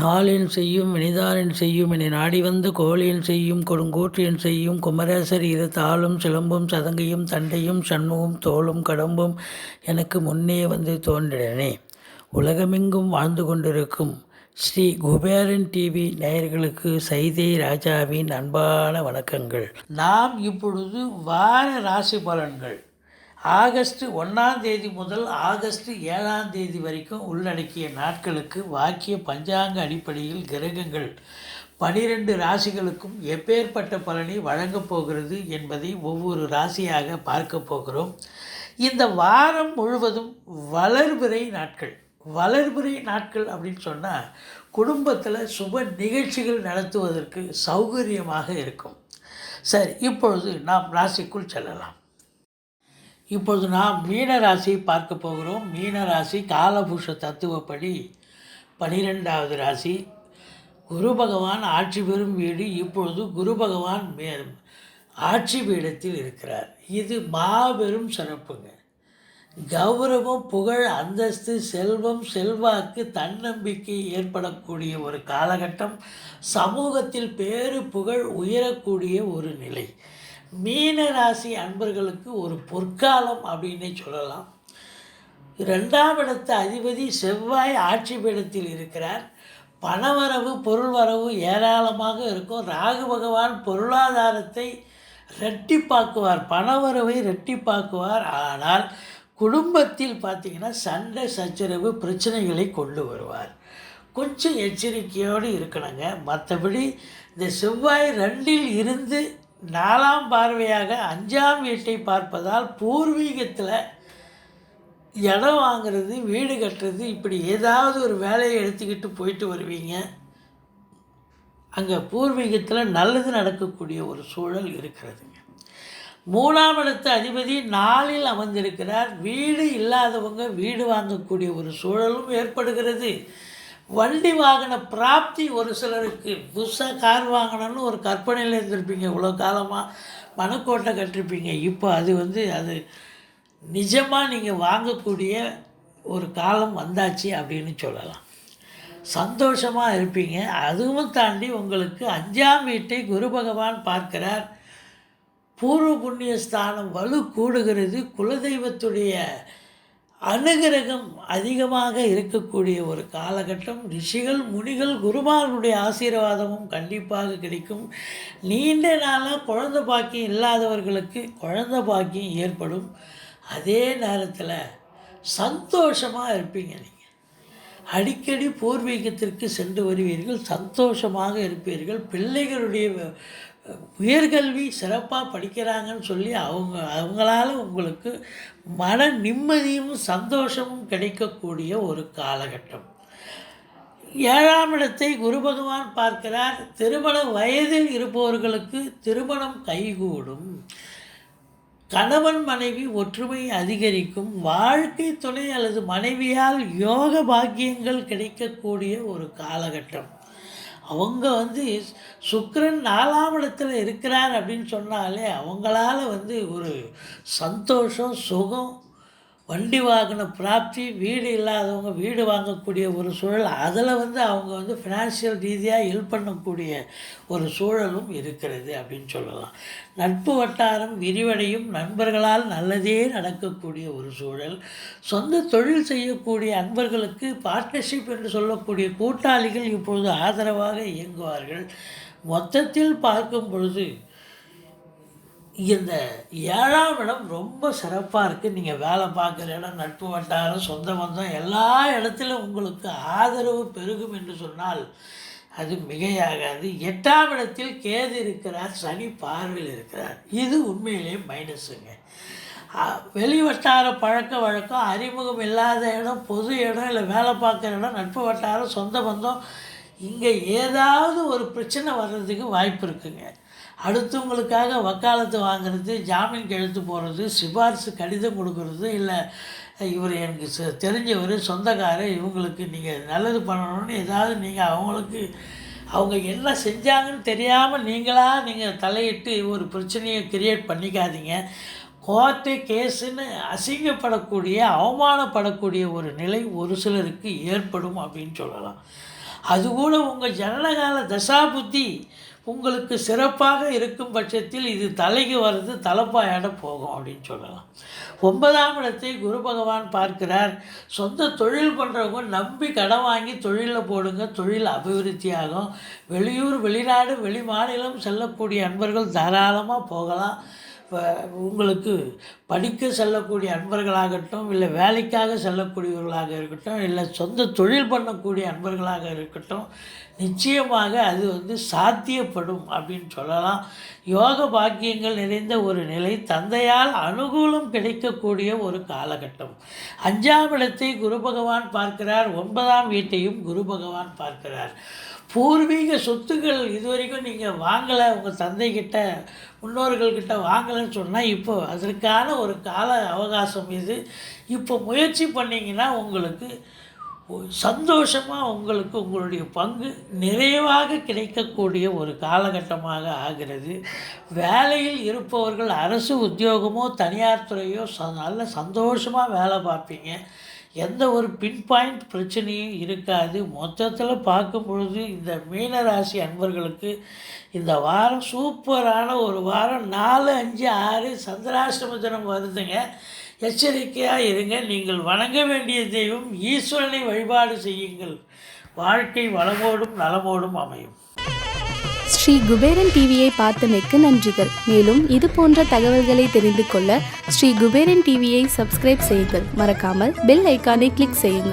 நாளின் செய்யும் வினிதானின் செய்யும் என நாடி வந்து கோழியின் செய்யும் கொடுங்கூற்றியன் செய்யும் குமரேசர் இரு தாளும் சிலம்பும் சதங்கையும் தண்டையும் சண்முகம் தோளும் கடம்பும் எனக்கு முன்னே வந்து தோன்றினே. உலகமெங்கும் வாழ்ந்து கொண்டிருக்கும் ஸ்ரீ குபேரன் டிவி நேயர்களுக்கு சைதை ராஜாவின் அன்பான வணக்கங்கள். நாம் இப்பொழுது வார ராசி பலன்கள் ஆகஸ்ட் 1 முதல் ஆகஸ்ட் 7 வரைக்கும் உள்ளடக்கிய நாட்களுக்கு வாக்கிய பஞ்சாங்க அடிப்படையில் கிரகங்கள் 12 ராசிகளுக்கும் எப்பேற்பட்ட பலனை வழங்கப் போகிறது என்பதை ஒவ்வொரு ராசியாக பார்க்க போகிறோம். இந்த வாரம் முழுவதும் வளர்பிறை நாட்கள். வளர்பிறை நாட்கள் அப்படின்னு சொன்னால் குடும்பத்தில் சுப நிகழ்ச்சிகள் நடத்துவதற்கு சௌகரியமாக இருக்கும். சரி, இப்பொழுது நாம் ராசிக்குள் செல்லலாம். இப்பொழுது நாம் மீன ராசியை பார்க்க போகிறோம். மீன ராசி காலபுருஷ தத்துவப்படி 12வது ராசி. குரு பகவான் ஆட்சி பெறும் வீடு. இப்பொழுது குரு பகவான் ஆட்சி பீடத்தில் இருக்கிறார். இது மாபெரும் சிறப்புங்க. கௌரவம், புகழ், அந்தஸ்து, செல்வம், செல்வாக்கு, தன்னம்பிக்கை ஏற்படக்கூடிய ஒரு காலகட்டம். சமூகத்தில் பேரு புகழ் உயரக்கூடிய ஒரு நிலை. மீன ராசி அன்பர்களுக்கு ஒரு பொற்காலம் அப்படின்னே சொல்லலாம். 2ஆம் இடத்து அதிபதி செவ்வாய் ஆட்சி பீடத்தில் இருக்கிறார். பணவரவு, பொருள் வரவு ஏராளமாக இருக்கும். ராகு பகவான் பொருளாதாரத்தை இரட்டிப்பாக்குவார், பணவரவை இரட்டிப்பாக்குவார். ஆனால் குடும்பத்தில் பார்த்திங்கன்னா சண்டை சச்சரவு பிரச்சனைகளை கொண்டு வருவார். கொஞ்சம் எச்சரிக்கையோடு இருக்கணுங்க. மற்றபடி இந்த செவ்வாய் 2இல் இருந்து 4ஆம் பார்வையாக 5ஆம் வீட்டை பார்ப்பதால் பூர்வீகத்தில் இடம் வாங்கிறது, வீடு கட்டுறது, இப்படி ஏதாவது ஒரு வேலையை எடுத்துக்கிட்டு போயிட்டு வருவீங்க. அங்கே பூர்வீகத்தில் நல்லது நடக்கக்கூடிய ஒரு சூழல் இருக்கிறதுங்க. 3ஆம் இடத்து அதிபதி 4இல் அமர்ந்திருக்கிறார். வீடு இல்லாதவங்க வீடு வாங்கக்கூடிய ஒரு சூழலும் ஏற்படுகிறது. வண்டி வாகன பிராப்தி ஒரு சிலருக்கு. புதுசாக கார் வாங்கணும்னு ஒரு கற்பனையில் இருந்திருப்பீங்க. இவ்வளோ காலமாக மனக்கோட்டை கட்டிருப்பீங்க. இப்போ அது நிஜமாக நீங்கள் வாங்கக்கூடிய ஒரு காலம் வந்தாச்சு அப்படின்னு சொல்லலாம். சந்தோஷமாக இருப்பீங்க. அதுவும் தாண்டி உங்களுக்கு 5ஆம் வீட்டை குரு பகவான் பார்க்கிறார். பூர்வ புண்ணிய ஸ்தானம் வலு கூடுகிறது. குலதெய்வத்துடைய அனுகிரகம் அதிகமாக இருக்கக்கூடிய ஒரு காலகட்டம். ரிஷிகள், முனிகள், குருமார்களுடைய ஆசீர்வாதமும் கண்டிப்பாக கிடைக்கும். நீண்ட நாளாக குழந்தை பாக்கியம் இல்லாதவர்களுக்கு குழந்தை பாக்கியம் ஏற்படும். அதே நேரத்தில் சந்தோஷமாக இருப்பீங்க. நீங்கள் அடிக்கடி பூர்வீகத்திற்கு சென்று வருவீர்கள், சந்தோஷமாக இருப்பீர்கள். பிள்ளைகளுடைய உயர்கல்வி சிறப்பாக படிக்கிறாங்கன்னு சொல்லி அவங்களால உங்களுக்கு மன நிம்மதியும் சந்தோஷமும் கிடைக்கக்கூடிய ஒரு காலகட்டம். 7ஆம் இடத்தை குரு பகவான் பார்க்கிறார். திருமண வயதில் இருப்பவர்களுக்கு திருமணம் கைகூடும். கணவன் மனைவி ஒற்றுமை அதிகரிக்கும். வாழ்க்கை துணை அல்லது மனைவியால் யோக பாக்கியங்கள் கிடைக்கக்கூடிய ஒரு காலகட்டம். அவங்க சுக்கிரன் 4ஆம் இடத்துல இருக்கிறார் அப்படின்னு சொன்னாலே அவங்களால ஒரு சந்தோஷம், சுகம், வண்டி வாகன பிராப்தி, வீடு இல்லாதவங்க வீடு வாங்கக்கூடிய ஒரு சூழல், அதில் அவங்க ஃபினான்ஷியல் ரீதியாக ஹெல்ப் பண்ணக்கூடிய ஒரு சூழலும் இருக்கிறது அப்படின்னு சொல்லலாம். நட்பு வட்டாரம் விரிவடையும். நண்பர்களால் நல்லதே நடக்கக்கூடிய ஒரு சூழல். சொந்த தொழில் செய்யக்கூடிய அன்பர்களுக்கு பார்ட்னர்ஷிப் என்று சொல்லக்கூடிய கூட்டாளிகள் இப்பொழுது ஆதரவாக இயங்குவார்கள். மொத்தத்தில் பார்க்கும் பொழுது இந்த 7ஆம் இடம் ரொம்ப சிறப்பாக இருக்குது. நீங்கள் வேலை பார்க்குற இடம், நட்பு வட்டாரம், சொந்த பந்தம் எல்லா இடத்திலும் உங்களுக்கு ஆதரவு பெருகும் என்று சொன்னால் அது மிகையாகாது. 8ஆம் இடத்தில் கேது இருக்கிறார், சனி பார்வையில் இருக்கிறார். இது உண்மையிலே மைனஸுங்க. வெளி வட்டார பழக்க வழக்கம், அறிமுகம் இல்லாத இடம், பொது இடம், இல்லை வேலை பார்க்குற இடம், நட்பு வட்டாரம், சொந்த பந்தம், இங்கே ஏதாவது ஒரு பிரச்சனை வர்றதுக்கு வாய்ப்பு இருக்குங்க. அடுத்தவங்களுக்காக வக்காலத்து வாங்கிறது, ஜாமீன் கெழுத்து போகிறது, சிபாரிசு கடிதம் கொடுக்கறது, இல்லை இவர் எனக்கு தெரிஞ்சவர், சொந்தக்காரர், இவங்களுக்கு நீங்கள் நல்லது பண்ணணும்னு ஏதாவது நீங்கள் அவங்களுக்கு அவங்க என்ன செஞ்சாங்கன்னு தெரியாமல் நீங்கள் தலையிட்டு ஒரு பிரச்சனையை கிரியேட் பண்ணிக்காதீங்க. கோர்ட்டு கேஸுன்னு அசிங்கப்படக்கூடிய அவமானப்படக்கூடிய ஒரு நிலை ஒரு சிலருக்கு ஏற்படும் அப்படின்னு சொல்லலாம். அதுகூட உங்கள் ஜனனகால தசாபுத்தி உங்களுக்கு சிறப்பாக இருக்கும் பட்சத்தில் இது தலைக்கு வர்றது தலைப்பாயாட போகும் அப்படின்னு சொல்லலாம். 9ஆம் இடத்தை குரு பகவான் பார்க்கிறார். சொந்த தொழில் பண்ணுறவங்க நம்பி கடன் வாங்கி தொழிலில் போடுங்க, தொழில் அபிவிருத்தி ஆகும். வெளியூர் வெளிநாடு வெளி மாநிலம் செல்லக்கூடிய அன்பர்கள் தாராளமாக போகலாம். உங்களுக்கு படிக்க செல்லக்கூடிய அன்பர்களாகட்டும், இல்லை வேலைக்காக செல்லக்கூடியவர்களாக இருக்கட்டும், இல்லை சொந்த தொழில் பண்ணக்கூடிய அன்பர்களாக இருக்கட்டும், நிச்சயமாக அது சாத்தியப்படும் அப்படின்னு சொல்லலாம். யோக பாக்கியங்கள் நிறைந்த ஒரு நிலை, தந்தையால் அனுகூலம் கிடைக்கக்கூடிய ஒரு காலகட்டம். 5ஆம் இடத்தை குரு பகவான் பார்க்கிறார். 9ஆம் வீட்டையும் குரு பகவான் பார்க்கிறார். பூர்வீக சொத்துக்கள் இதுவரைக்கும் நீங்கள் வாங்கலை, உங்கள் தந்தைக்கிட்ட முன்னோர்கள்கிட்ட வாங்கலைன்னு சொன்னால் இப்போ அதற்கான ஒரு கால அவகாசம் இது. இப்போ முயற்சி பண்ணிங்கன்னா உங்களுக்கு சந்தோஷமாக உங்களுக்கு உங்களுடைய பங்கு நிறைவாக கிடைக்கக்கூடிய ஒரு காலகட்டமாக ஆகிறது. வேலையில் இருப்பவர்கள் அரசு உத்தியோகமோ தனியார் துறையோ நல்ல சந்தோஷமாக வேலை பார்ப்பீங்க. எந்த ஒரு பின் பாயிண்ட் பிரச்சனையும் இருக்காது. மொத்தத்தில் பார்க்கும் பொழுது இந்த மீனராசி அன்பர்களுக்கு இந்த வாரம் சூப்பரான ஒரு வாரம். 4, 5, 6 சந்திராஷ்டம தினம் வருதுங்க. எச்சரிக்கையாக இருங்க. நீங்கள் வணங்க வேண்டிய தெய்வம் ஈஸ்வரனை வழிபாடு செய்யுங்கள். வாழ்க்கை வளமோடும் நலமோடும் அமையும். ஸ்ரீ குபேரன் டிவியை பார்த்தமைக்கு நன்றிகள். மேலும் இது போன்ற தகவல்களை தெரிந்து கொள்ள ஸ்ரீ குபேரன் டிவியை சப்ஸ்கிரைப் செய்யுங்கள். மறக்காமல் பெல் ஐக்கானை கிளிக் செய்யுங்கள்.